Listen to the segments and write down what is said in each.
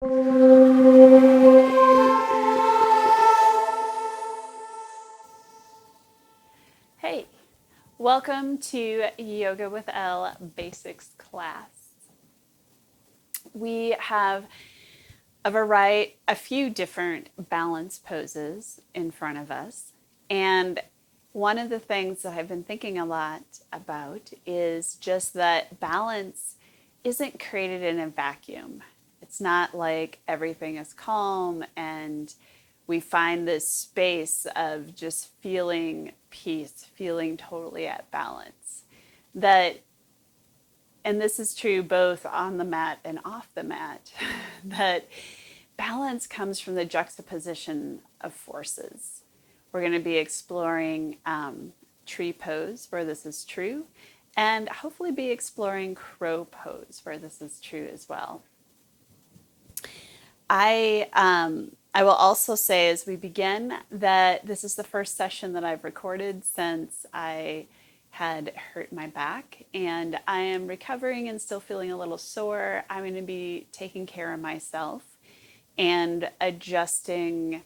Hey, welcome to Yoga with Elle Basics class. We have a few different balance poses in front of us. And one of the things that I've been thinking a lot about is just that balance isn't created in a vacuum. It's not like everything is calm and we find this space of just feeling peace, feeling totally at balance. That, and this is true both on the mat and off the mat, that balance comes from the juxtaposition of forces. We're going to be exploring tree pose where this is true, and hopefully be exploring crow pose where this is true as well. I will also say as we begin that this is the first session that I've recorded since I had hurt my back, and I am recovering and still feeling a little sore. I'm going to be taking care of myself and adjusting,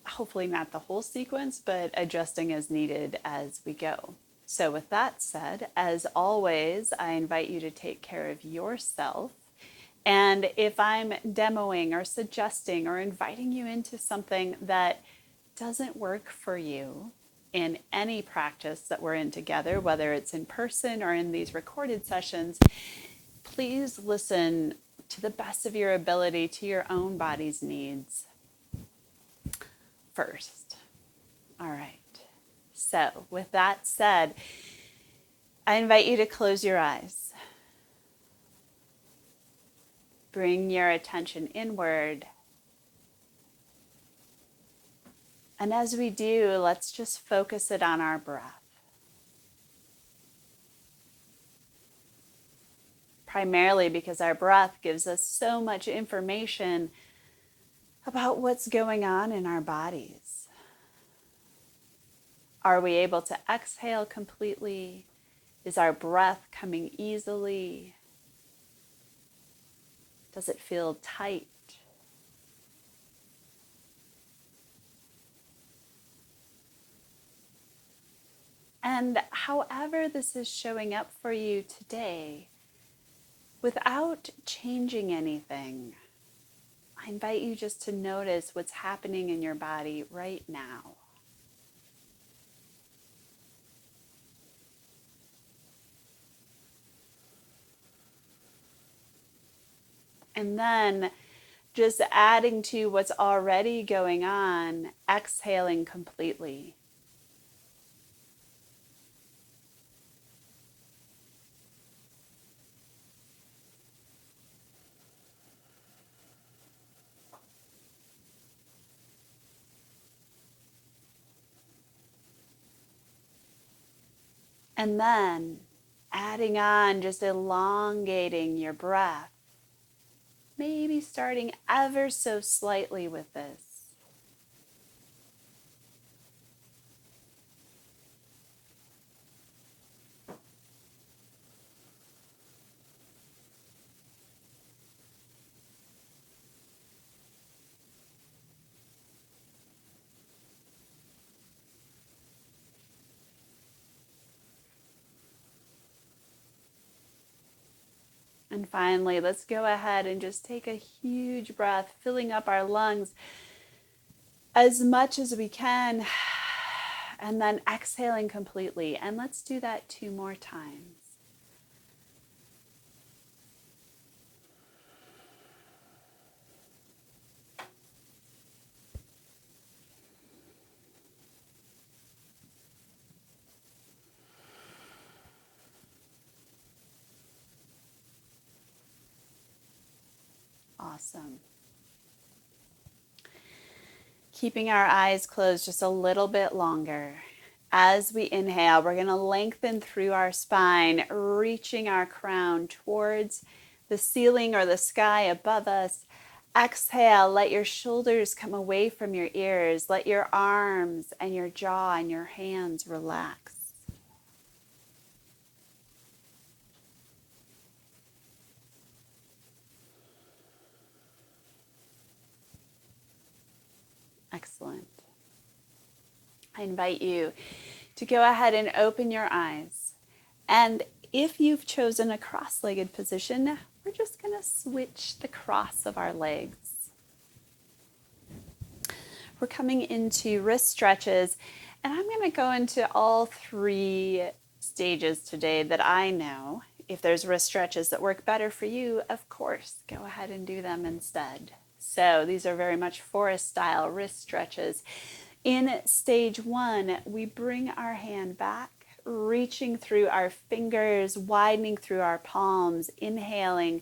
hopefully not the whole sequence, but adjusting as needed as we go. So with that said, as always, I invite you to take care of yourself. And if I'm demoing or suggesting or inviting you into something that doesn't work for you in any practice that we're in together, whether it's in person or in these recorded sessions, please listen to the best of your ability to your own body's needs first. All right. So with that said, I invite you to close your eyes. Bring your attention inward. And as we do, let's just focus it on our breath. Primarily because our breath gives us so much information about what's going on in our bodies. Are we able to exhale completely? Is our breath coming easily? Does it feel tight? And however this is showing up for you today, without changing anything, I invite you just to notice what's happening in your body right now. And then just adding to what's already going on, exhaling completely. And then adding on, just elongating your breath. Maybe starting ever so slightly with this. And finally, let's go ahead and just take a huge breath, filling up our lungs as much as we can, and then exhaling completely. And let's do that 2 more times. Awesome. Keeping our eyes closed just a little bit longer. As we inhale, we're going to lengthen through our spine, reaching our crown towards the ceiling or the sky above us. Exhale, let your shoulders come away from your ears. Let your arms and your jaw and your hands relax. Excellent. I invite you to go ahead and open your eyes. And if you've chosen a cross-legged position, we're just going to switch the cross of our legs. We're coming into wrist stretches, and I'm going to go into all three stages today that I know. If there's wrist stretches that work better for you, of course, go ahead and do them instead. So these are very much forest style wrist stretches. In stage one, we bring our hand back, reaching through our fingers, widening through our palms, inhaling,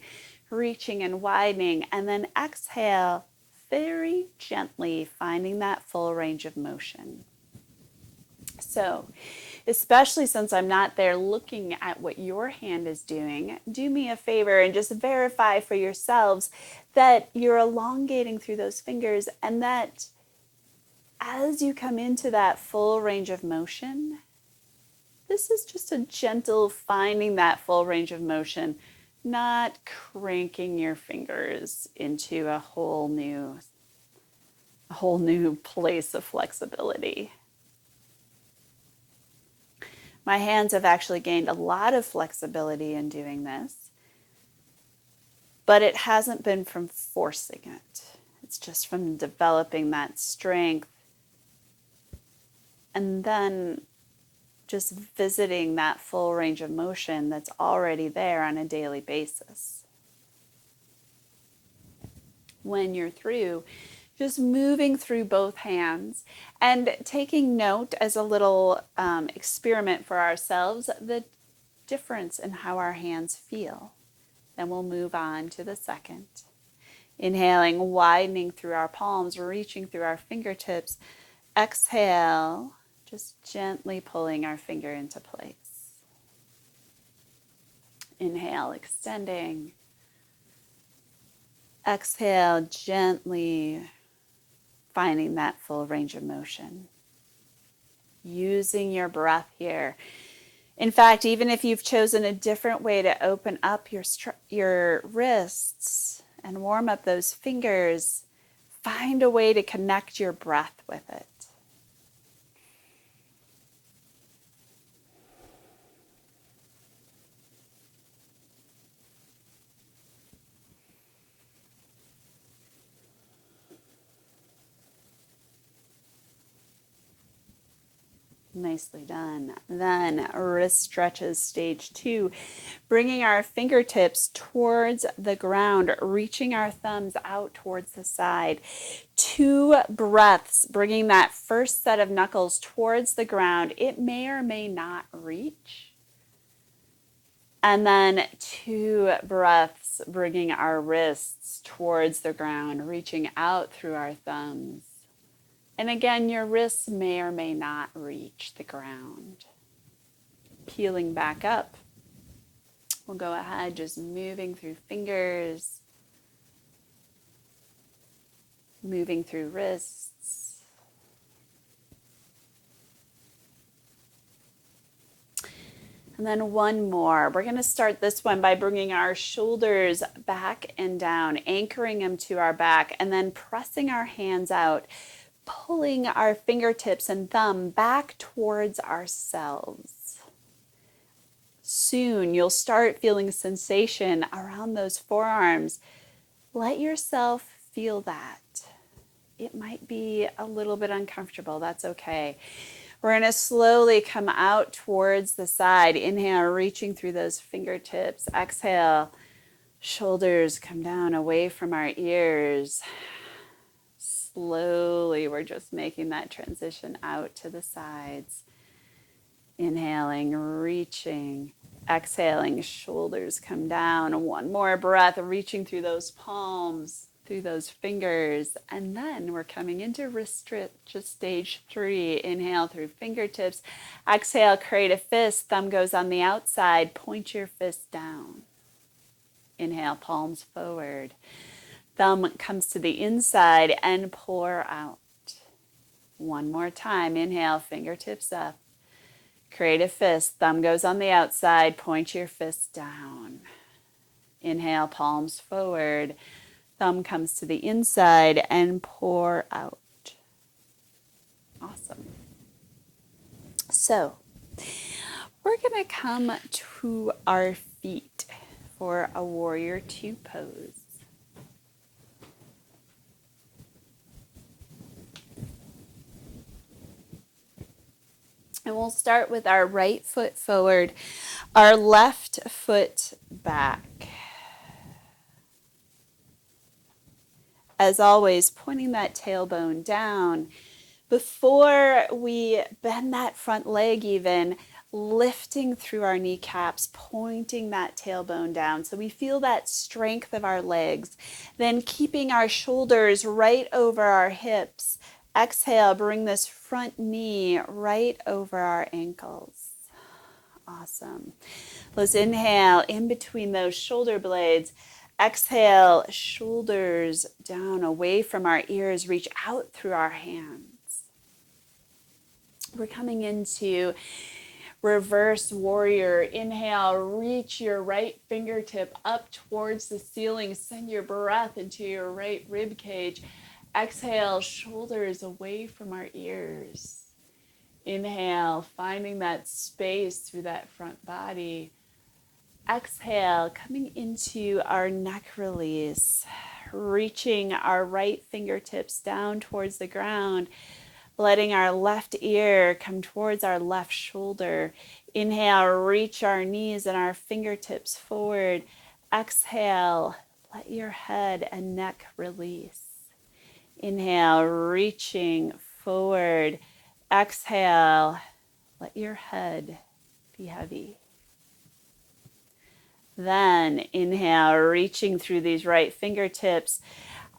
reaching and widening, and then exhale, very gently finding that full range of motion. So, especially since I'm not there looking at what your hand is doing, do me a favor and just verify for yourselves that you're elongating through those fingers, and that as you come into that full range of motion, this is just a gentle finding that full range of motion, not cranking your fingers into a whole new place of flexibility. My hands have actually gained a lot of flexibility in doing this, but it hasn't been from forcing it. It's just from developing that strength and then just visiting that full range of motion that's already there on a daily basis. When you're through, just moving through both hands and taking note as a little experiment for ourselves, the difference in how our hands feel. Then we'll move on to the second. Inhaling, widening through our palms, reaching through our fingertips. Exhale, just gently pulling our finger into place. Inhale, extending. Exhale, gently finding that full range of motion. Using your breath here. In fact, even if you've chosen a different way to open up your wrists and warm up those fingers, find a way to connect your breath with it. Nicely done. Then wrist stretches, stage two, bringing our fingertips towards the ground, reaching our thumbs out towards the side. 2 breaths, bringing that first set of knuckles towards the ground. It may or may not reach. And then 2 breaths, bringing our wrists towards the ground, reaching out through our thumbs. And again, your wrists may or may not reach the ground. Peeling back up, we'll go ahead just moving through fingers, moving through wrists. And then one more. We're going to start this one by bringing our shoulders back and down, anchoring them to our back, and then pressing our hands out, pulling our fingertips and thumb back towards ourselves. Soon you'll start feeling sensation around those forearms. Let yourself feel that. It might be a little bit uncomfortable. That's okay. We're going to slowly come out towards the side. Inhale, reaching through those fingertips. Exhale, shoulders come down away from our ears. Slowly, we're just making that transition out to the sides. Inhaling, reaching, exhaling, shoulders come down. One more breath, reaching through those palms, through those fingers. And then we're coming into wrist stretch, stage 3. Inhale through fingertips. Exhale, create a fist. Thumb goes on the outside. Point your fist down. Inhale, palms forward. Thumb comes to the inside and pour out. One more time. Inhale, fingertips up. Create a fist. Thumb goes on the outside. Point your fist down. Inhale, palms forward. Thumb comes to the inside and pour out. So we're going to come to our feet for a warrior two pose. And we'll start with our right foot forward, our left foot back. As always, pointing that tailbone down. Before we bend that front leg even, lifting through our kneecaps, pointing that tailbone down. So we feel that strength of our legs. Then keeping our shoulders right over our hips. Exhale, bring this front knee right over our ankles. Awesome. Let's inhale in between those shoulder blades. Exhale, shoulders down away from our ears, reach out through our hands. We're coming into reverse warrior. Inhale, reach your right fingertip up towards the ceiling. Send your breath into your right rib cage. Exhale, shoulders away from our ears. Inhale, finding that space through that front body. Exhale, coming into our neck release, reaching our right fingertips down towards the ground, letting our left ear come towards our left shoulder. Inhale, reach our knees and our fingertips forward. Exhale, let your head and neck release. Inhale, reaching forward. Exhale, let your head be heavy. Then inhale, reaching through these right fingertips.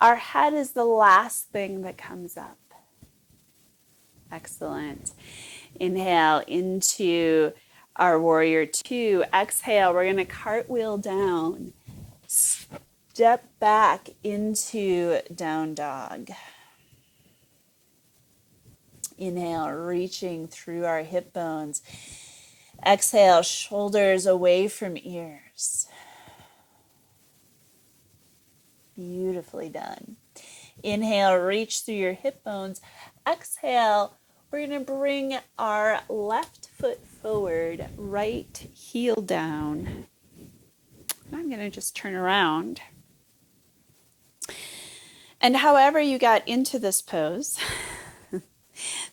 Our head is the last thing that comes up. Excellent. Inhale into our warrior two. Exhale, we're going to cartwheel down. Step back into down dog. Inhale, reaching through our hip bones. Exhale, shoulders away from ears. Beautifully done. Inhale, reach through your hip bones. Exhale, we're going to bring our left foot forward, right heel down. And I'm going to just turn around. And however you got into this pose,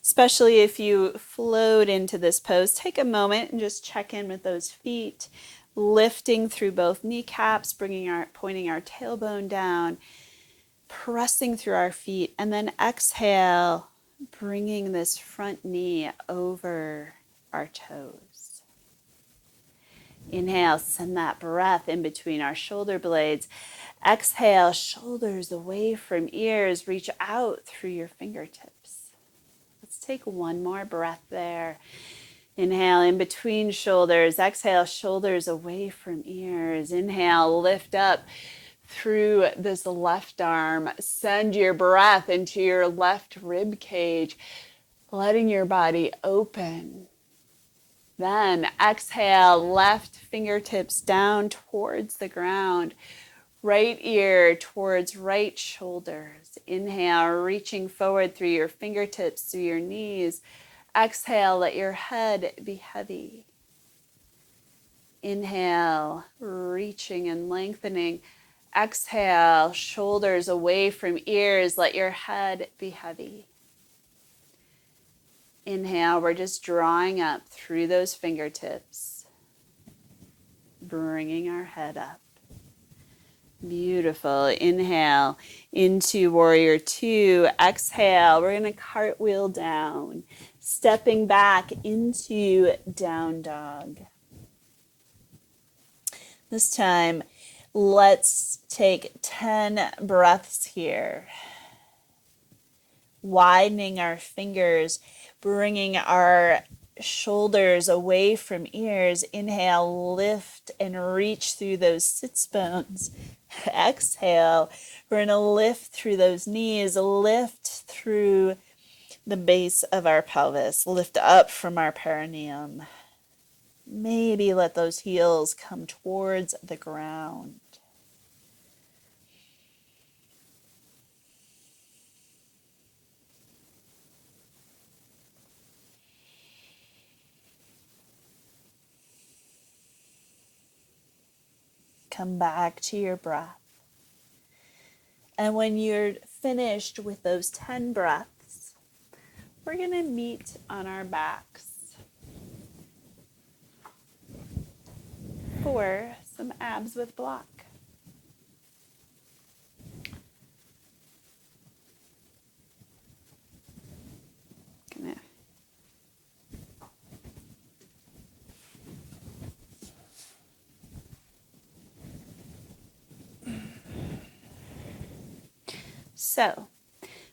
especially if you flowed into this pose, take a moment and just check in with those feet, lifting through both kneecaps, pointing our tailbone down, pressing through our feet, and then exhale, bringing this front knee over our toes. Inhale, send that breath in between our shoulder blades. Exhale, shoulders away from ears, reach out through your fingertips. Let's take one more breath there. Inhale, in between shoulders. Exhale, shoulders away from ears. Inhale, lift up through this left arm. Send your breath into your left rib cage, letting your body open. Then exhale, left fingertips down towards the ground. Right ear towards right shoulders. Inhale, reaching forward through your fingertips, through your knees. Exhale, let your head be heavy. Inhale, reaching and lengthening. Exhale, shoulders away from ears. Let your head be heavy. Inhale, we're just drawing up through those fingertips, bringing our head up. Beautiful. Inhale into warrior two. Exhale, we're going to cartwheel down, stepping back into down dog. This time, let's take 10 breaths here. Widening our fingers, bringing our shoulders away from ears. Inhale, lift and reach through those sits bones. Exhale, we're going to lift through those knees, lift through the base of our pelvis, lift up from our perineum. Maybe let those heels come towards the ground. come back to your breath. And when you're finished with those 10 breaths, we're going to meet on our backs for some abs with block. So,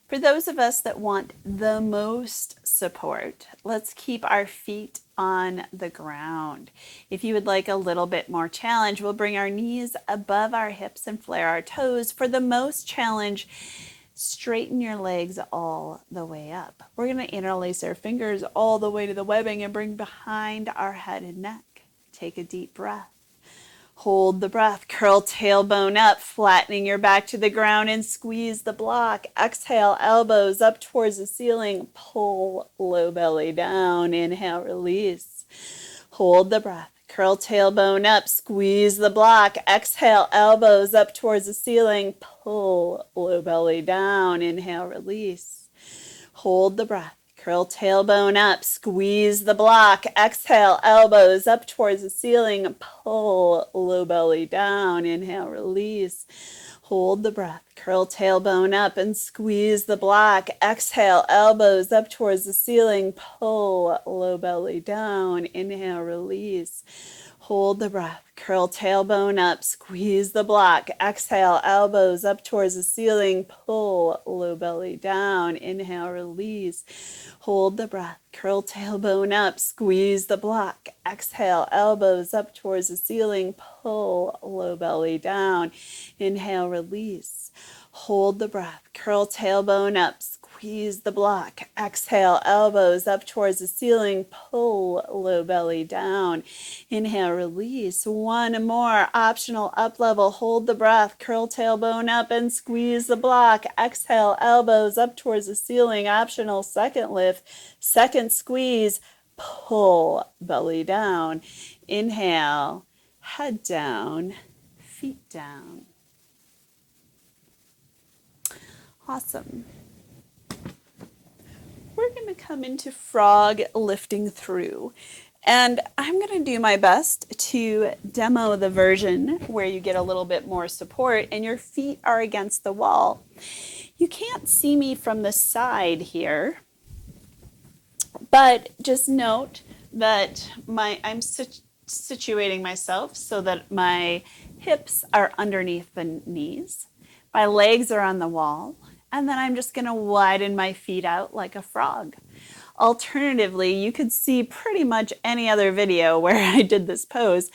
for those of us that want the most support, let's keep our feet on the ground. If you would like a little bit more challenge, we'll bring our knees above our hips and flare our toes. For the most challenge, straighten your legs all the way up. We're going to interlace our fingers all the way to the webbing and bring behind our head and neck. Take a deep breath. Hold the breath, curl tailbone up, flattening your back to the ground and squeeze the block. Exhale, elbows up towards the ceiling, pull low belly down. Inhale, release. Hold the breath, curl tailbone up, squeeze the block. Exhale, elbows up towards the ceiling, pull low belly down. Inhale, release. Hold the breath. Curl tailbone up, squeeze the block. Exhale, elbows up towards the ceiling. Pull low belly down. Inhale, release. Hold the breath. Curl tailbone up and squeeze the block. Exhale, elbows up towards the ceiling. Pull low belly down. Inhale, release. Hold the breath. Curl tailbone up, squeeze the block. Exhale, elbows up towards the ceiling. Pull low belly down. Inhale, release. Hold the breath. Curl tailbone up, squeeze the block. Exhale, elbows up towards the ceiling. Pull low belly down. Inhale, release. Hold the breath. Curl tailbone up, squeeze the block. Exhale, elbows up towards the ceiling. Pull low belly down. Inhale, release. One more optional up level. Hold the breath. Curl tailbone up and squeeze the block. Exhale, elbows up towards the ceiling. Optional second lift. Second squeeze. Pull belly down. Inhale, head down, feet down. Awesome. We're going to come into frog lifting through. And I'm going to do my best to demo the version where you get a little bit more support and your feet are against the wall. You can't see me from the side here, but just note that I'm situating myself so that my hips are underneath the knees. My legs are on the wall. And then I'm just going to widen my feet out like a frog. Alternatively, you could see pretty much any other video where I did this pose,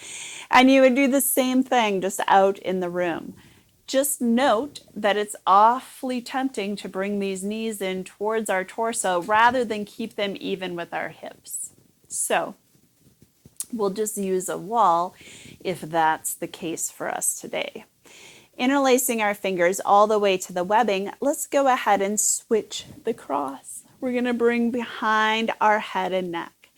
and you would do the same thing just out in the room. Just note that it's awfully tempting to bring these knees in towards our torso rather than keep them even with our hips. So we'll just use a wall if that's the case for us today. Interlacing our fingers all the way to the webbing, let's go ahead and switch the cross. We're going to bring behind our head and neck.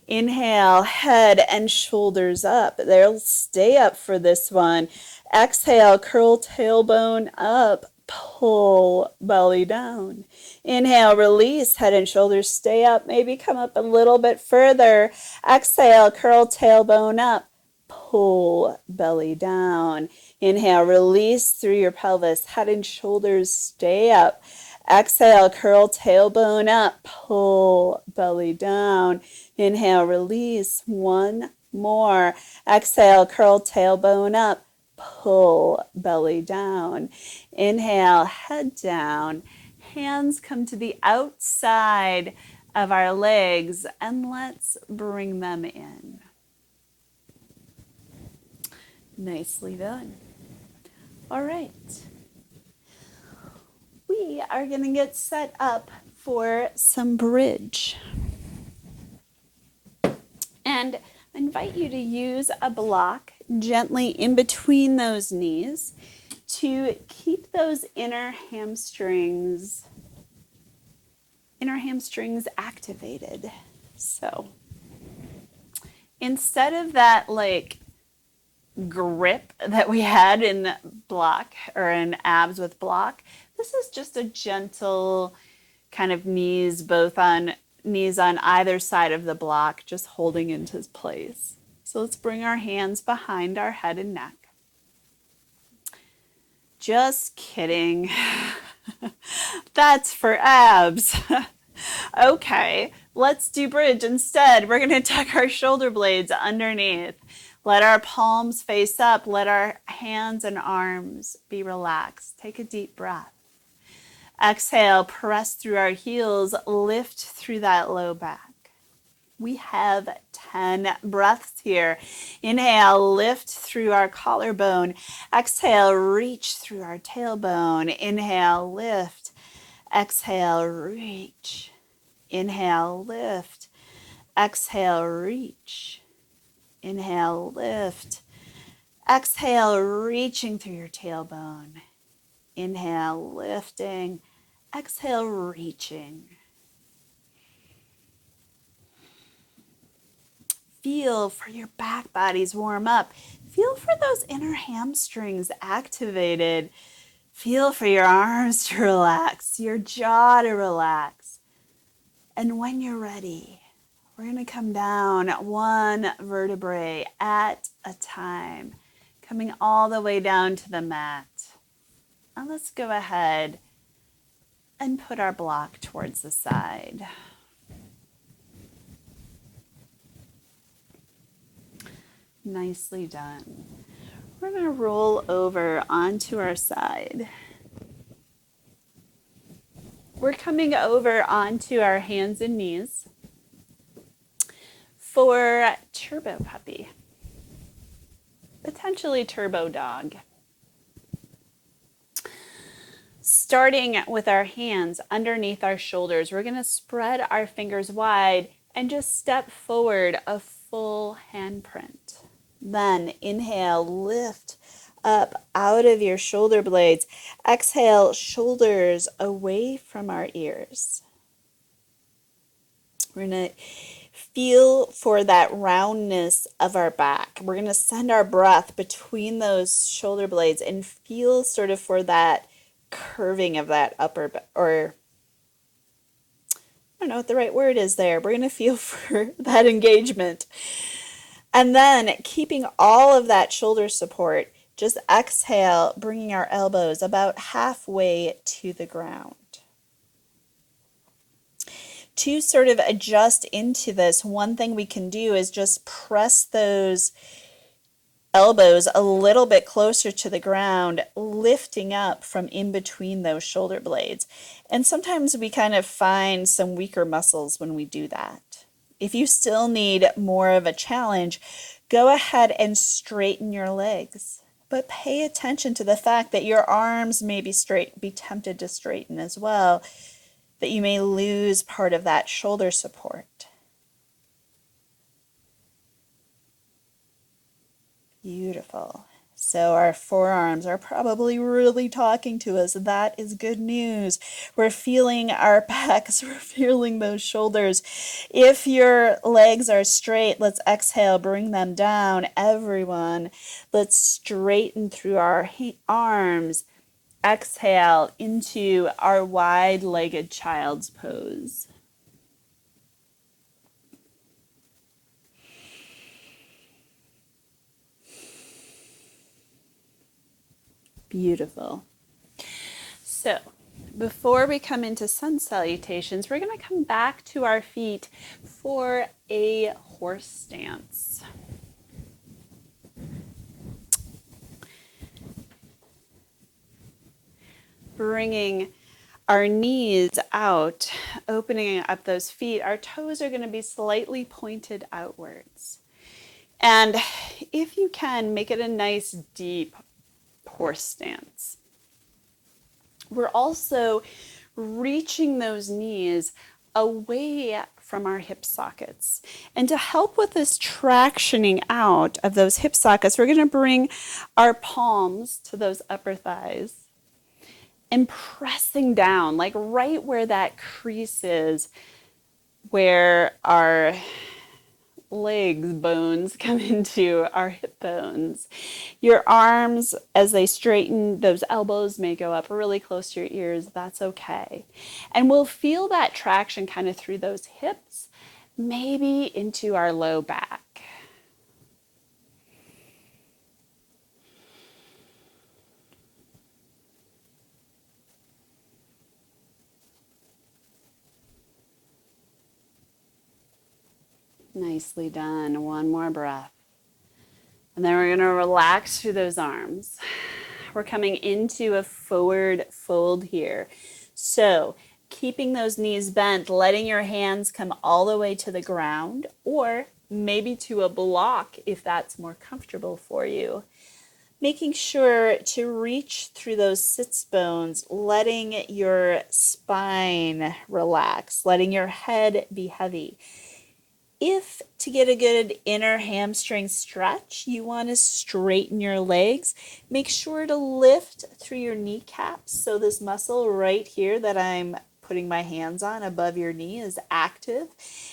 Inhale, head and shoulders up. They'll stay up for this one. Exhale, curl tailbone up, pull belly down. Inhale, release, head and shoulders stay up. Maybe come up a little bit further. Exhale, curl tailbone up, pull belly down. Inhale, release through your pelvis. Head and shoulders stay up. Exhale, curl tailbone up. Pull belly down. Inhale, release. One more. Exhale, curl tailbone up. Pull belly down. Inhale, head down. Hands come to the outside of our legs and let's bring them in. Nicely done. All right. We are going to get set up for some bridge. And I invite you to use a block gently in between those knees to keep those inner hamstrings activated. So instead of that like grip that we had in block or in abs with block. This is just a gentle kind of knees on either side of the block, just holding into place. So let's bring our hands behind our head and neck. Just kidding. That's for abs. Okay, let's do bridge instead. We're going to tuck our shoulder blades underneath. Let our palms face up. Let our hands and arms be relaxed. Take a deep breath. Exhale, press through our heels, lift through that low back. We have 10 breaths here. Inhale, lift through our collarbone. Exhale, reach through our tailbone. Inhale, lift. Exhale, reach. Inhale, lift. Exhale, reach. Inhale, lift. Exhale, reaching through your tailbone. Inhale, lifting. Exhale, reaching. Feel for your back bodies warm up. Feel for those inner hamstrings activated. Feel for your arms to relax, your jaw to relax. And when you're ready, we're going to come down one vertebrae at a time, coming all the way down to the mat. Now let's go ahead and put our block towards the side. Nicely done. We're going to roll over onto our side. We're coming over onto our hands and knees for turbo puppy, potentially turbo dog. Starting with our hands underneath our shoulders, we're going to spread our fingers wide and just step forward a full handprint. Then inhale, lift up out of your shoulder blades. Exhale, shoulders away from our ears. We're going to feel for that roundness of our back. We're going to send our breath between those shoulder blades and feel sort of for that curving of that upper, or I don't know what the right word is there. We're going to feel for that engagement. And then keeping all of that shoulder support, just exhale, bringing our elbows about halfway to the ground. To sort of adjust into this, one thing we can do is just press those elbows a little bit closer to the ground, lifting up from in between those shoulder blades. And sometimes we kind of find some weaker muscles when we do that. If you still need more of a challenge, go ahead and straighten your legs. But pay attention to the fact that your arms may be tempted to straighten as well, that you may lose part of that shoulder support. Beautiful. So our forearms are probably really talking to us. That is good news. We're feeling our backs. We're feeling those shoulders. If your legs are straight, let's exhale, bring them down. Everyone, let's straighten through our arms. Exhale into our wide-legged child's pose. Beautiful. So before we come into sun salutations, we're going to come back to our feet for a horse stance. Bringing our knees out, opening up those feet. Our toes are going to be slightly pointed outwards. And if you can, make it a nice deep horse stance. We're also reaching those knees away from our hip sockets. And to help with this tractioning out of those hip sockets, we're going to bring our palms to those upper thighs and pressing down, like right where that crease is, where our legs bones come into our hip bones. Your arms, as they straighten, those elbows may go up really close to your ears. That's okay. And we'll feel that traction kind of through those hips, maybe into our low back. Nicely done. One more breath. And then we're going to relax through those arms. We're coming into a forward fold here. So keeping those knees bent, letting your hands come all the way to the ground, or maybe to a block if that's more comfortable for you. Making sure to reach through those sits bones, letting your spine relax, letting your head be heavy. If to get a good inner hamstring stretch, you want to straighten your legs, make sure to lift through your kneecaps. So this muscle right here that I'm putting my hands on above your knee is active.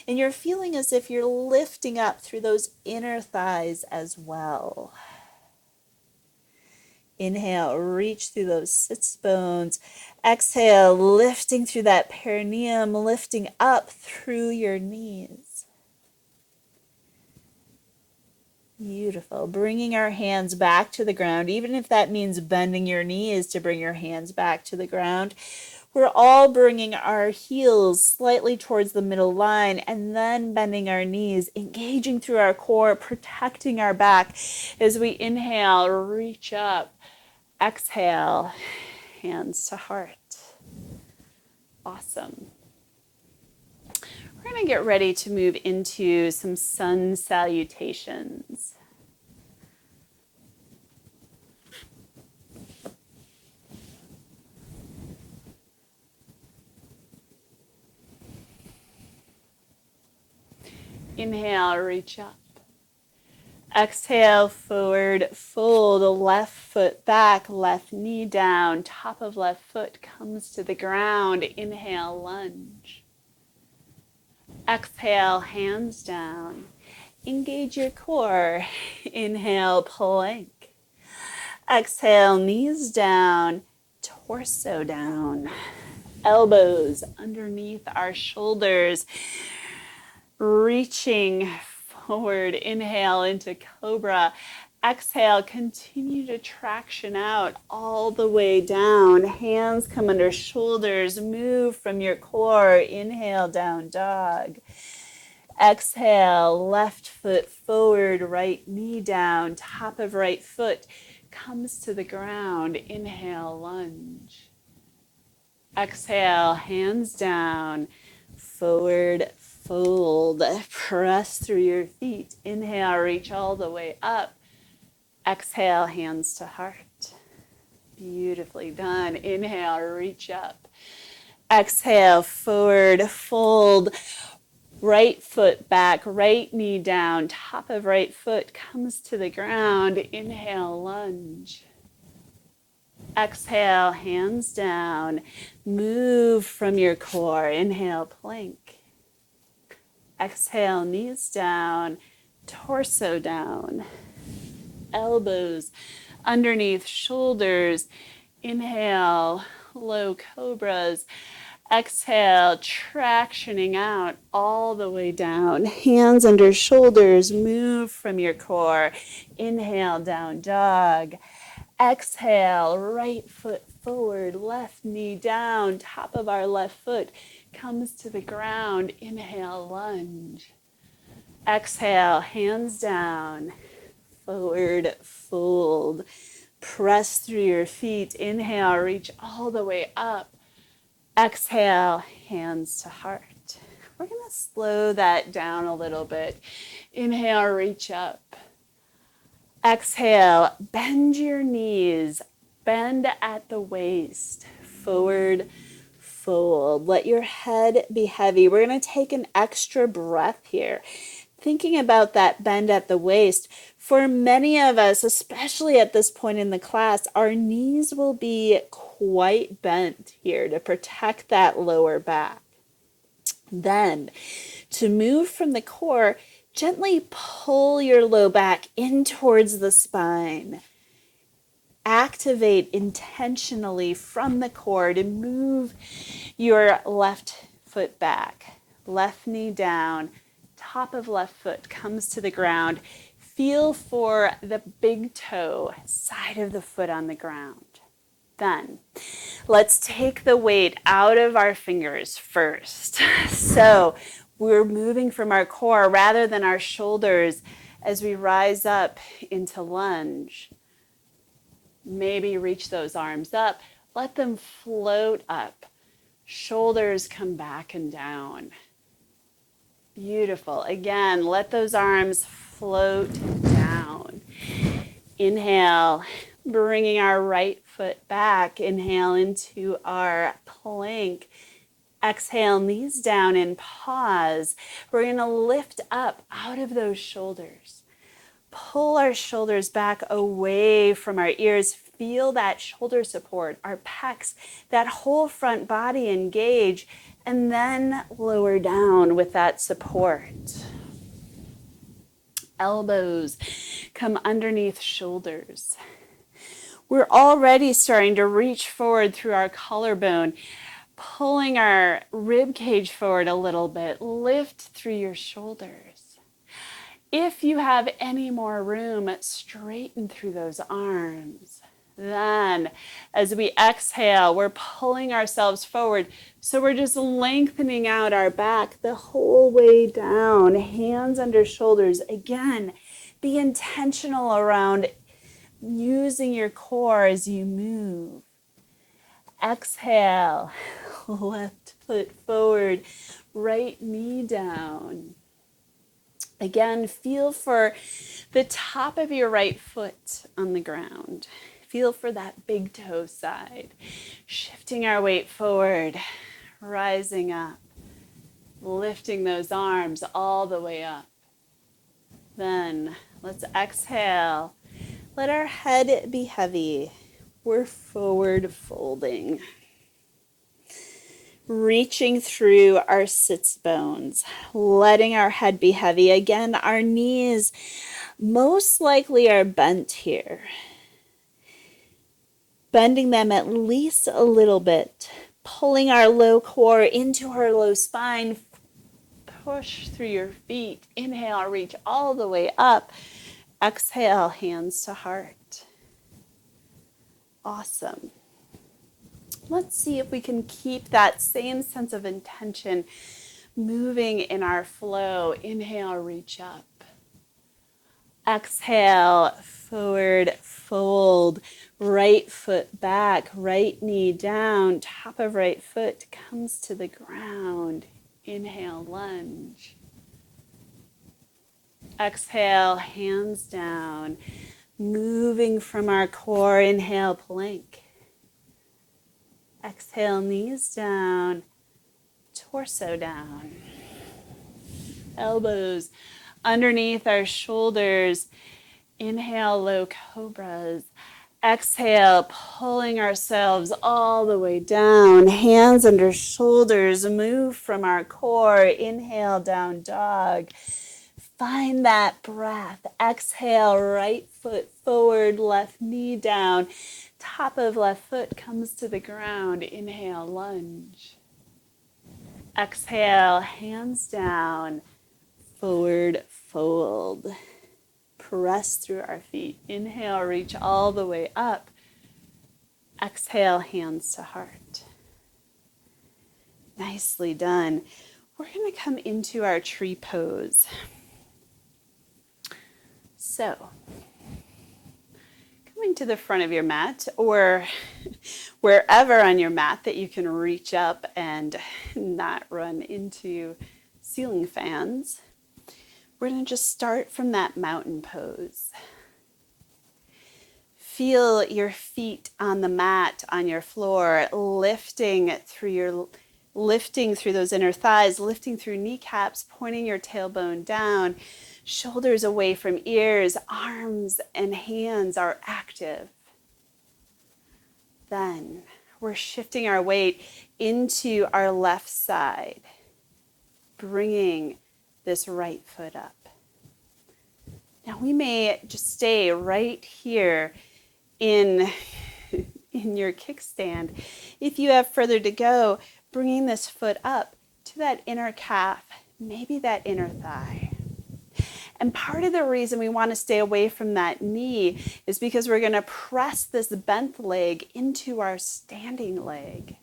And you're feeling as if you're lifting up through those inner thighs as well. Inhale, reach through those sits bones. Exhale, lifting through that perineum, lifting up through your knees. Beautiful. Bringing our hands back to the ground, even if that means bending your knees to bring your hands back to the ground. We're all bringing our heels slightly towards the middle line and then bending our knees, engaging through our core, protecting our back as we inhale, reach up. Exhale, hands to heart. Awesome. We're going to get ready to move into some sun salutations. Inhale, reach up. Exhale, forward fold, left foot back, left knee down, top of left foot comes to the ground. Inhale, lunge. Exhale, hands down. Engage your core. Inhale, plank. Exhale, knees down, torso down. Elbows underneath our shoulders. Reaching forward, inhale into cobra. Exhale, continue to traction out all the way down. Hands come under shoulders, move from your core. Inhale, down dog. Exhale, left foot forward, right knee down, top of right foot comes to the ground. Inhale, lunge. Exhale, hands down, forward fold. Press through your feet. Inhale, reach all the way up. Exhale, hands to heart. Beautifully done. Inhale, reach up. Exhale, forward fold. Right foot back, right knee down, top of right foot comes to the ground. Inhale, lunge. Exhale, hands down. Move from your core. Inhale, plank. Exhale, knees down, torso down. Elbows underneath shoulders. Inhale, low cobras. Exhale, tractioning out all the way down. Hands under shoulders, move from your core. Inhale, down dog. Exhale, right foot forward, left knee down, top of our left foot comes to the ground. Inhale, lunge. Exhale, hands down, forward fold. Press through your feet. Inhale, reach all the way up. Exhale, hands to heart. We're going to slow that down a little bit. Inhale, reach up. Exhale, bend your knees. Bend at the waist. Forward fold. Let your head be heavy. We're going to take an extra breath here. Thinking about that bend at the waist, for many of us, especially at this point in the class, our knees will be quite bent here to protect that lower back. Then, to move from the core, Gently pull your low back in towards the spine. Activate intentionally from the core to move your left foot back. Left knee down, top of left foot comes to the ground. Feel for the big toe, side of the foot on the ground. Then, let's take the weight out of our fingers first. So, we're moving from our core rather than our shoulders as we rise up into lunge. Maybe reach those arms up. Let them float up. Shoulders come back and down. Beautiful. Again, let those arms float down. Inhale, bringing our right foot back. Inhale into our plank. Exhale, knees down and pause. We're going to lift up out of those shoulders. Pull our shoulders back away from our ears. Feel that shoulder support, our pecs, that whole front body engage, and then lower down with that support. Elbows come underneath shoulders. We're already starting to reach forward through our collarbone, pulling our rib cage forward a little bit. Lift through your shoulders. If you have any more room, straighten through those arms. Then, as we exhale, we're pulling ourselves forward. So we're just lengthening out our back the whole way down. Hands under shoulders. Again, be intentional around using your core as you move. Exhale, left foot forward, right knee down. Again, feel for the top of your right foot on the ground. Feel for that big toe side. Shifting our weight forward, rising up, lifting those arms all the way up. Then let's exhale. Let our head be heavy. We're forward folding. Reaching through our sits bones, letting our head be heavy. Again, our knees most likely are bent here. Bending them at least a little bit. Pulling our low core into our low spine. Push through your feet. Inhale, reach all the way up. Exhale, hands to heart. Awesome. Let's see if we can keep that same sense of intention moving in our flow. Inhale, reach up. Exhale, forward fold. Right foot back, right knee down. Top of right foot comes to the ground. Inhale, lunge. Exhale, hands down. Moving from our core. Inhale, plank. Exhale, knees down, torso down. Elbows underneath our shoulders. Inhale, low cobras. Exhale, pulling ourselves all the way down. Hands under shoulders. Move from our core. Inhale, down dog. Find that breath. Exhale, right foot forward, left knee down. Top of left foot comes to the ground. Inhale, lunge. Exhale, hands down, forward fold. Press through our feet. Inhale, reach all the way up. Exhale, hands to heart. Nicely done. We're going to come into our tree pose. So, coming to the front of your mat or wherever on your mat that you can reach up and not run into ceiling fans, we're going to just start from that mountain pose. Feel your feet on the mat, on your floor, lifting through those inner thighs, lifting through kneecaps, pointing your tailbone down, shoulders away from ears, arms and hands are active. Then we're shifting our weight into our left side, bringing this right foot up. Now we may just stay right here in your kickstand. If you have further to go, bringing this foot up to that inner calf, maybe that inner thigh. And part of the reason we want to stay away from that knee is because we're going to press this bent leg into our standing leg.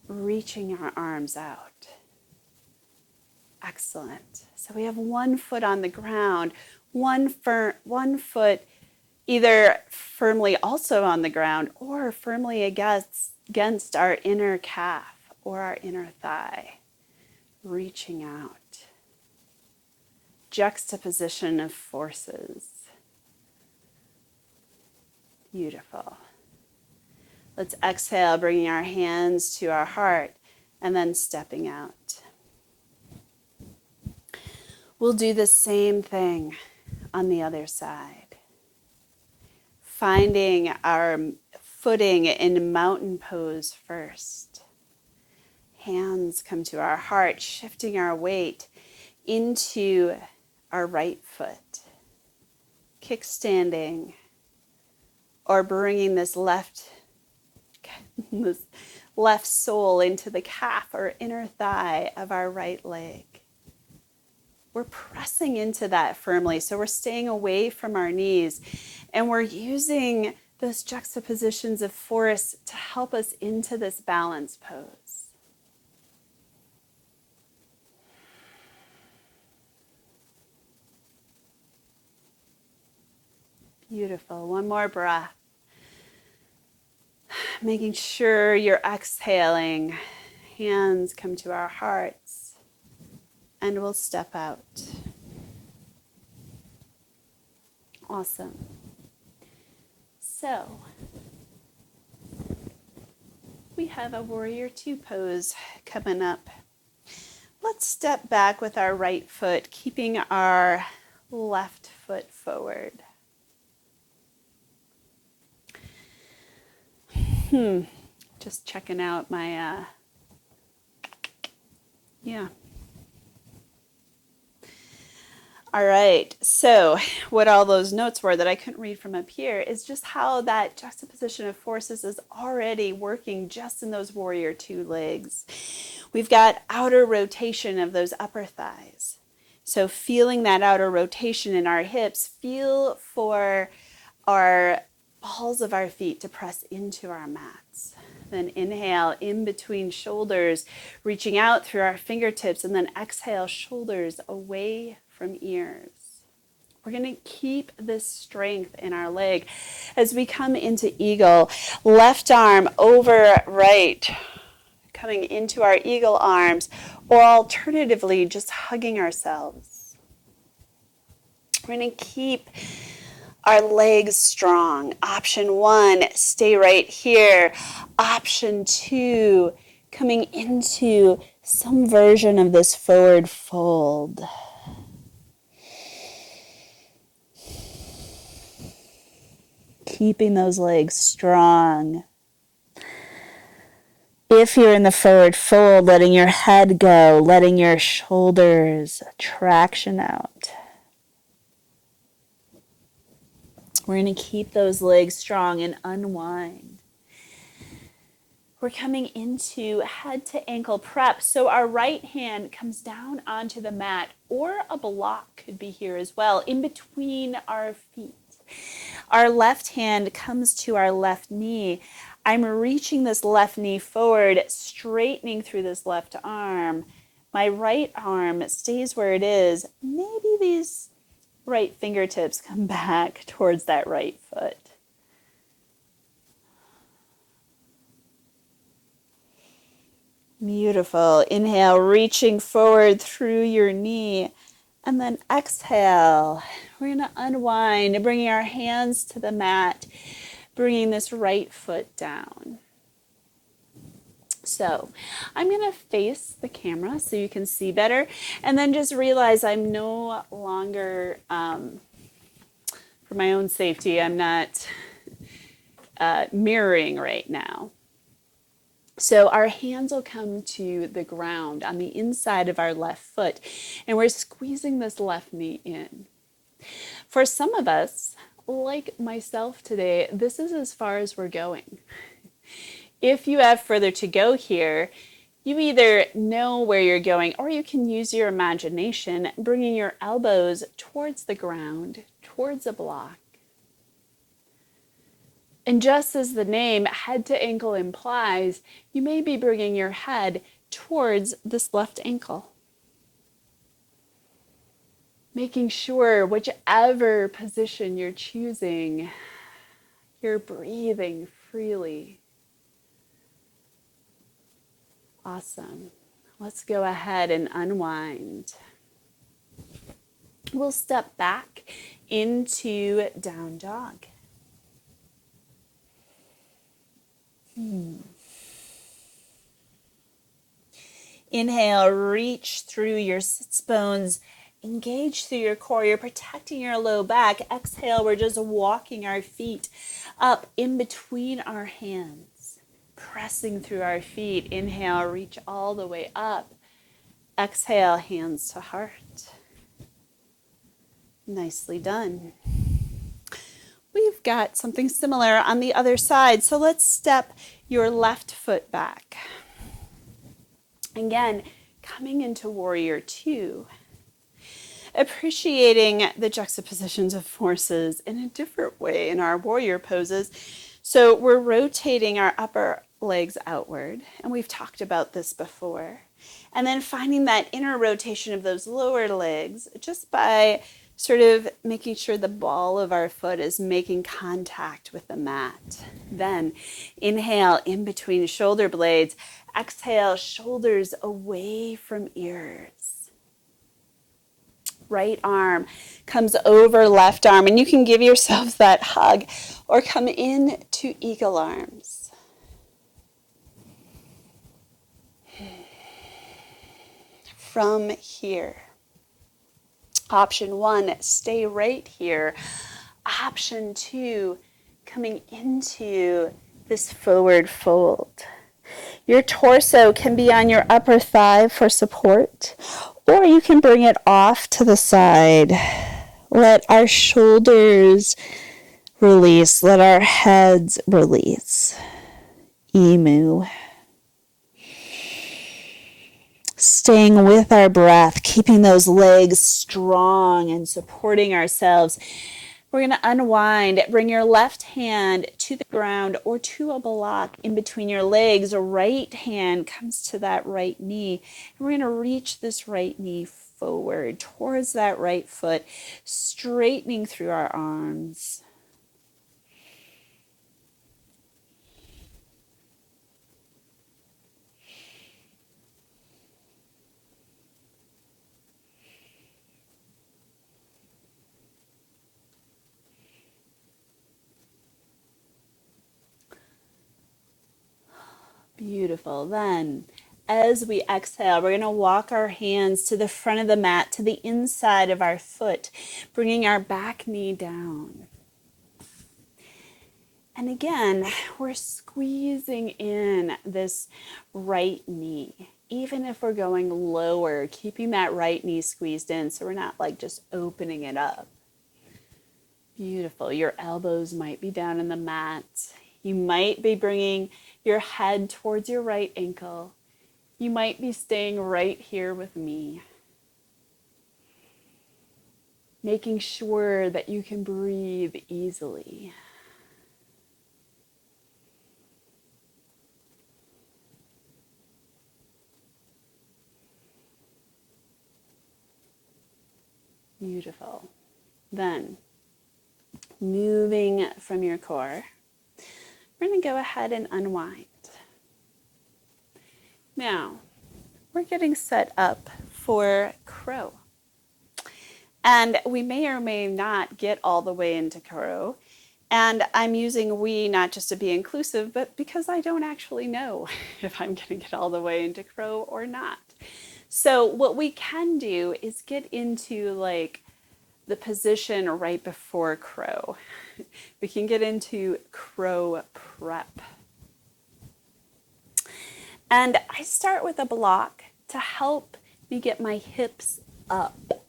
Reaching our arms out. Excellent. So we have one foot on the ground, one foot either firmly also on the ground or firmly against our inner calf or our inner thigh. Reaching out. Juxtaposition of forces. Beautiful. Let's exhale, bringing our hands to our heart and then stepping out. We'll do the same thing on the other side. Finding our footing in mountain pose first. Hands come to our heart, shifting our weight into our right foot. Kickstanding or bringing this left sole into the calf or inner thigh of our right leg. We're pressing into that firmly, so we're staying away from our knees, and we're using those juxtapositions of force to help us into this balance pose. Beautiful. One more breath. Making sure you're exhaling. Hands come to our hearts. And we'll step out. Awesome. So, we have a warrior two pose coming up. Let's step back with our right foot, keeping our left foot forward. Just checking out my, All right, so what all those notes were that I couldn't read from up here is just how that juxtaposition of forces is already working just in those warrior two legs. We've got outer rotation of those upper thighs. So feeling that outer rotation in our hips, feel for our balls of our feet to press into our mats. Then inhale in between shoulders, reaching out through our fingertips, and then exhale, shoulders away from ears. We're going to keep this strength in our leg as we come into eagle. Left arm over right, coming into our eagle arms, or alternatively, just hugging ourselves. We're going to keep our legs strong. Option 1, stay right here. Option 2, coming into some version of this forward fold. Keeping those legs strong. If you're in the forward fold, letting your head go, letting your shoulders traction out. We're going to keep those legs strong and unwind. We're coming into head to ankle prep. So our right hand comes down onto the mat, or a block could be here as well, in between our feet. Our left hand comes to our left knee. I'm reaching this left knee forward, straightening through this left arm. My right arm stays where it is. Maybe these right fingertips come back towards that right foot. Beautiful. Inhale, reaching forward through your knee. And then exhale. We're going to unwind, bringing our hands to the mat, bringing this right foot down. So I'm going to face the camera so you can see better, and then just realize I'm no longer, for my own safety, I'm not mirroring right now. So our hands will come to the ground on the inside of our left foot, and we're squeezing this left knee in. For some of us, like myself today, this is as far as we're going. If you have further to go here, you either know where you're going or you can use your imagination, bringing your elbows towards the ground, towards a block. And just as the name head to ankle implies, you may be bringing your head towards this left ankle. Making sure whichever position you're choosing, you're breathing freely. Awesome. Let's go ahead and unwind. We'll step back into down dog. Inhale, reach through your sits bones, engage through your core. You're protecting your low back. Exhale, we're just walking our feet up in between our hands, pressing through our feet. Inhale, reach all the way up. Exhale, hands to heart. Nicely done. We've got something similar on the other side. So let's step your left foot back. Again, coming into warrior two. Appreciating the juxtapositions of forces in a different way in our warrior poses. So we're rotating our upper legs outward, and we've talked about this before. And then finding that inner rotation of those lower legs just by sort of making sure the ball of our foot is making contact with the mat. Then inhale in between shoulder blades. Exhale, shoulders away from ears. Right arm comes over left arm, and you can give yourself that hug or come in to eagle arms. From here. Option one, stay right here. Option two, coming into this forward fold. Your torso can be on your upper thigh for support, or you can bring it off to the side. Let our shoulders release. Let our heads release. Emu. Staying with our breath, keeping those legs strong and supporting ourselves. We're going to unwind. Bring your left hand to the ground or to a block in between your legs. Right hand comes to that right knee. And we're going to reach this right knee forward towards that right foot, straightening through our arms. Beautiful. Then, as we exhale, we're going to walk our hands to the front of the mat, to the inside of our foot, bringing our back knee down. And again, we're squeezing in this right knee, even if we're going lower, keeping that right knee squeezed in so we're not like just opening it up. Beautiful. Your elbows might be down on the mat. You might be bringing your head towards your right ankle. You might be staying right here with me. Making sure that you can breathe easily. Beautiful. Then, moving from your core, we're going to go ahead and unwind. Now, we're getting set up for crow. And we may or may not get all the way into crow. And I'm using we not just to be inclusive, but because I don't actually know if I'm going to get all the way into crow or not. So what we can do is get into like the position right before crow. We can get into crow prep. And I start with a block to help me get my hips up.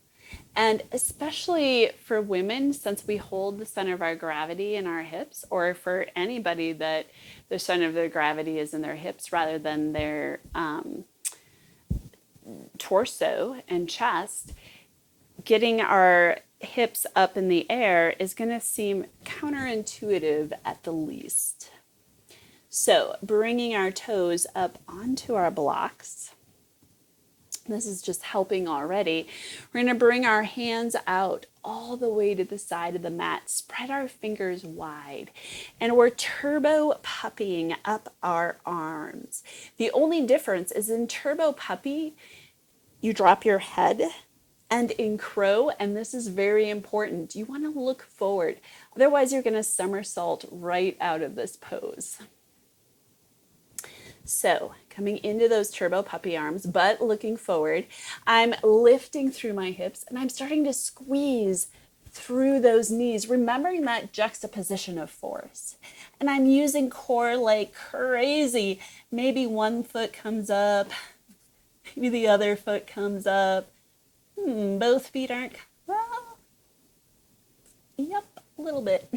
And especially for women, since we hold the center of our gravity in our hips, or for anybody that the center of their gravity is in their hips rather than their torso and chest, getting our hips up in the air is going to seem counterintuitive at the least. So bringing our toes up onto our blocks. This is just helping already. We're going to bring our hands out all the way to the side of the mat. Spread our fingers wide. And we're turbo puppying up our arms. The only difference is in turbo puppy, you drop your head. And in crow, and this is very important, you want to look forward. Otherwise, you're going to somersault right out of this pose. So coming into those turbo puppy arms, but looking forward, I'm lifting through my hips and I'm starting to squeeze through those knees, remembering that juxtaposition of force. And I'm using core like crazy. Maybe one foot comes up, maybe the other foot comes up. Both feet aren't, well, yep, a little bit.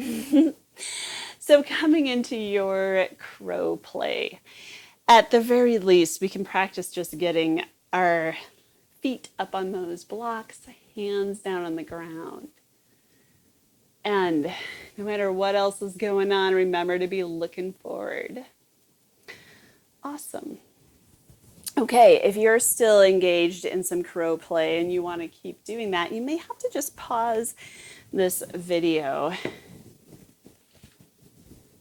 So coming into your crow play. At the very least, we can practice just getting our feet up on those blocks, hands down on the ground. And no matter what else is going on, remember to be looking forward. Awesome. Okay, if you're still engaged in some crow play and you want to keep doing that, you may have to just pause this video.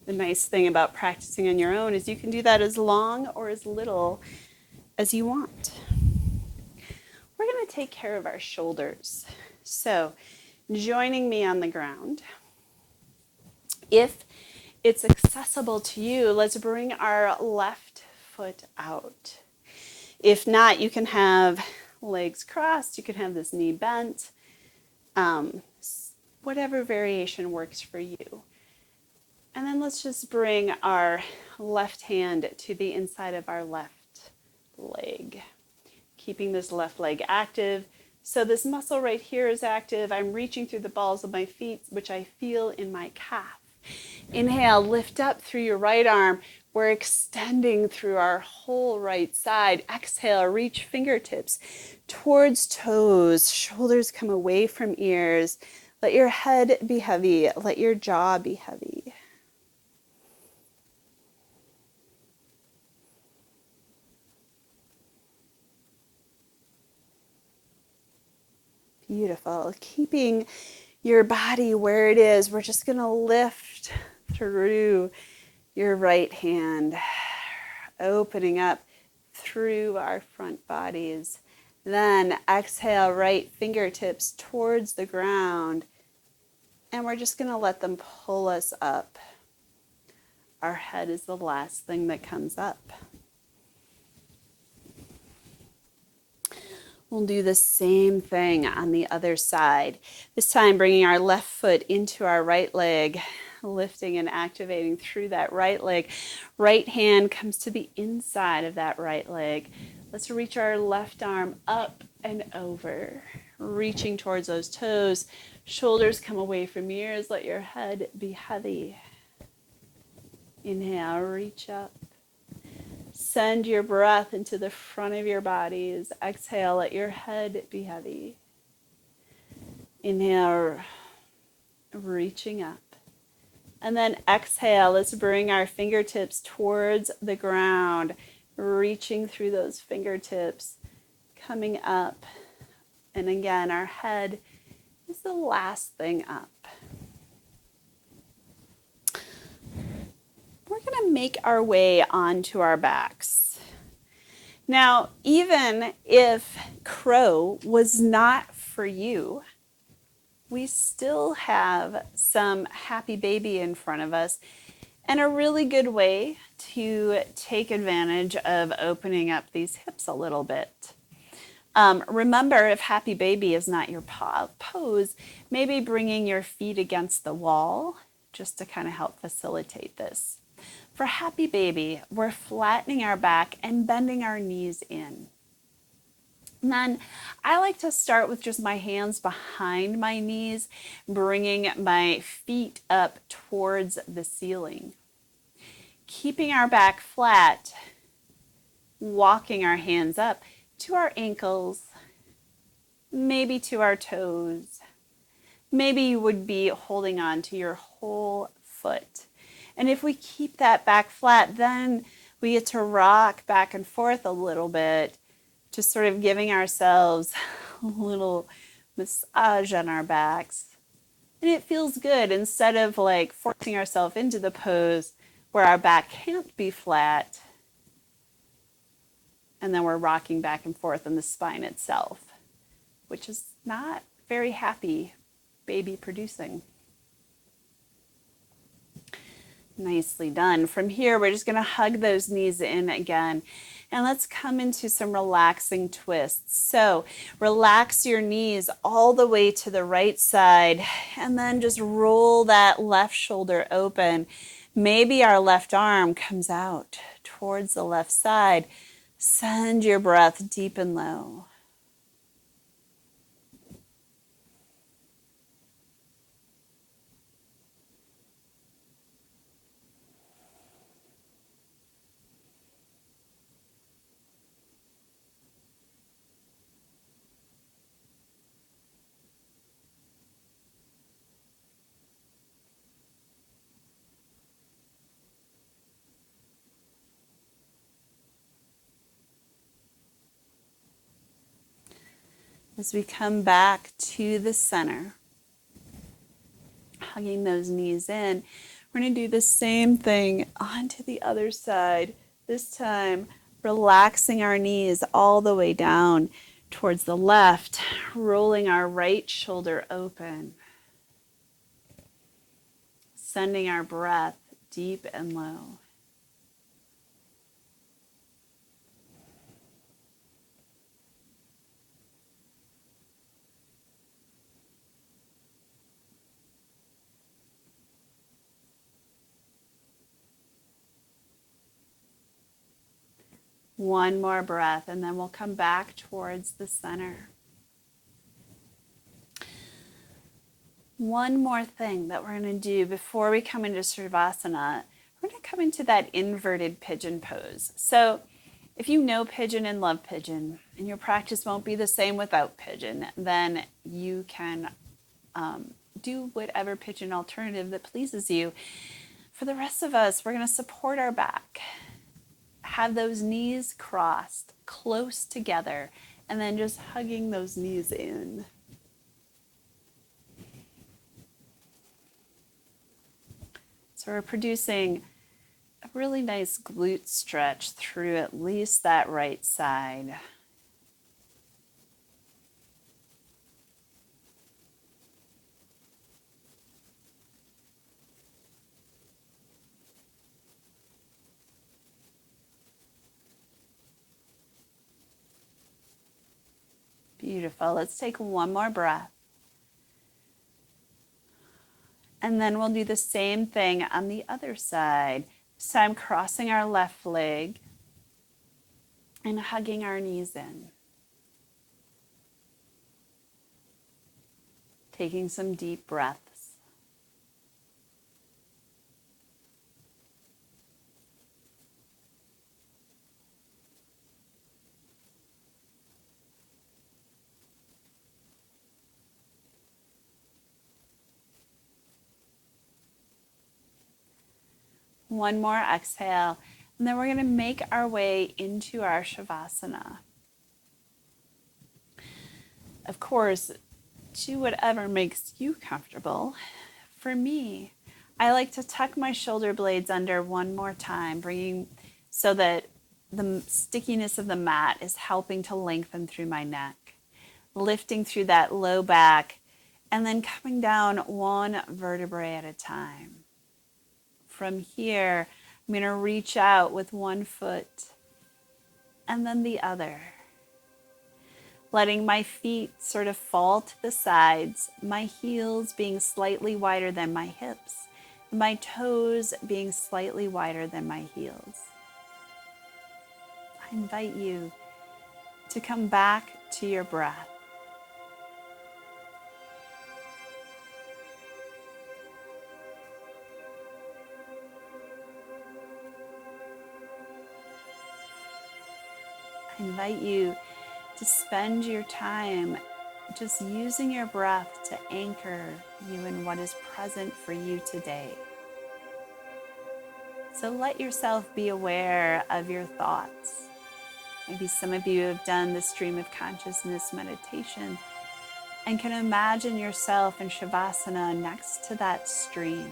The nice thing about practicing on your own is you can do that as long or as little as you want. We're going to take care of our shoulders. So, joining me on the ground. If it's accessible to you, let's bring our left foot out. If not, you can have legs crossed, you can have this knee bent, whatever variation works for you. And then let's just bring our left hand to the inside of our left leg, keeping this left leg active. So this muscle right here is active. I'm reaching through the balls of my feet, which I feel in my calf. Inhale, lift up through your right arm. We're extending through our whole right side. Exhale, reach fingertips towards toes. Shoulders come away from ears. Let your head be heavy. Let your jaw be heavy. Beautiful. Keeping your body where it is. We're just going to lift through your right hand, opening up through our front bodies. Then exhale, right fingertips towards the ground. And we're just going to let them pull us up. Our head is the last thing that comes up. We'll do the same thing on the other side. This time bringing our left foot into our right leg, lifting and activating through that right leg. Right hand comes to the inside of that right leg. Let's reach our left arm up and over, reaching towards those toes. Shoulders come away from ears. Let your head be heavy. Inhale, reach up. Send your breath into the front of your bodies. Exhale, let your head be heavy. Inhale, reaching up. And then exhale, let's bring our fingertips towards the ground, reaching through those fingertips, coming up. And again, our head is the last thing up. We're going to make our way onto our backs. Now, even if crow was not for you, we still have some happy baby in front of us and a really good way to take advantage of opening up these hips a little bit. Remember, if happy baby is not your pose, maybe bringing your feet against the wall just to kind of help facilitate this. For happy baby, we're flattening our back and bending our knees in. And then I like to start with just my hands behind my knees, bringing my feet up towards the ceiling. Keeping our back flat, walking our hands up to our ankles, maybe to our toes. Maybe you would be holding on to your whole foot. And if we keep that back flat, then we get to rock back and forth a little bit, just sort of giving ourselves a little massage on our backs. And it feels good instead of like forcing ourselves into the pose where our back can't be flat. And then we're rocking back and forth in the spine itself, which is not very happy baby producing. Nicely done. From here, we're just going to hug those knees in again. And let's come into some relaxing twists. So relax your knees all the way to the right side and then just roll that left shoulder open. Maybe our left arm comes out towards the left side. Send your breath deep and low. As we come back to the center, hugging those knees in, we're going to do the same thing onto the other side. This time, relaxing our knees all the way down towards the left, rolling our right shoulder open, sending our breath deep and low. One more breath, and then we'll come back towards the center. One more thing that we're going to do before we come into Shavasana, we're going to come into that inverted pigeon pose. So if you know pigeon and love pigeon, and your practice won't be the same without pigeon, then you can do whatever pigeon alternative that pleases you. For the rest of us, we're going to support our back. Have those knees crossed, close together, and then just hugging those knees in. So we're producing a really nice glute stretch through at least that right side. Beautiful. Let's take one more breath. And then we'll do the same thing on the other side. This time crossing our left leg and hugging our knees in. Taking some deep breaths. One more exhale, and then we're going to make our way into our Shavasana. Of course, do whatever makes you comfortable. For me, I like to tuck my shoulder blades under one more time, bringing so that the stickiness of the mat is helping to lengthen through my neck, lifting through that low back, and then coming down one vertebrae at a time. From here, I'm going to reach out with one foot and then the other. Letting my feet sort of fall to the sides, my heels being slightly wider than my hips, my toes being slightly wider than my heels. I invite you to come back to your breath. I invite you to spend your time just using your breath to anchor you in what is present for you today. So let yourself be aware of your thoughts. Maybe some of you have done the stream of consciousness meditation and can imagine yourself in Shavasana next to that stream.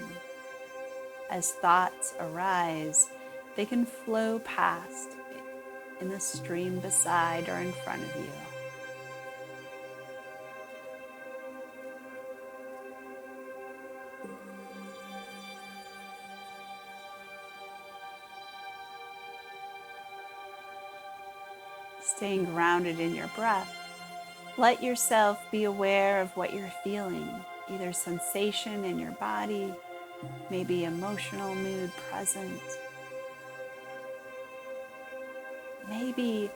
As thoughts arise, they can flow past in the stream beside or in front of you. Staying grounded in your breath, let yourself be aware of what you're feeling, either sensation in your body, maybe emotional mood present. Maybe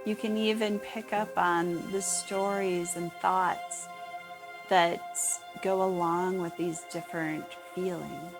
you can even pick up on the stories and thoughts that go along with these different feelings.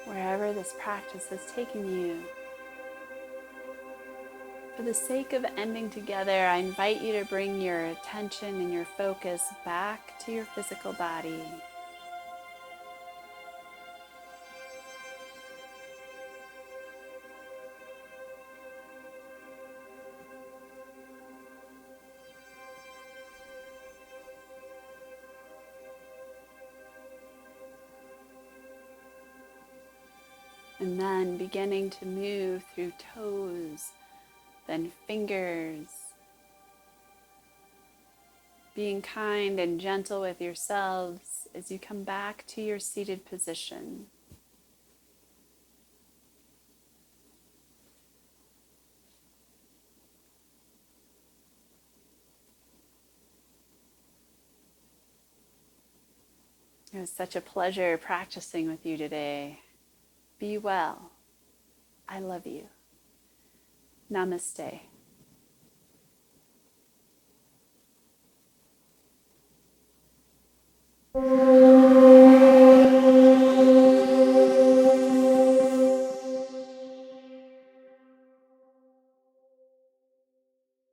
Wherever this practice has taken you, for the sake of ending together, I invite you to bring your attention and your focus back to your physical body. And then beginning to move through toes, then fingers, being kind and gentle with yourselves as you come back to your seated position. It was such a pleasure practicing with you today. Be well. I love you. Namaste.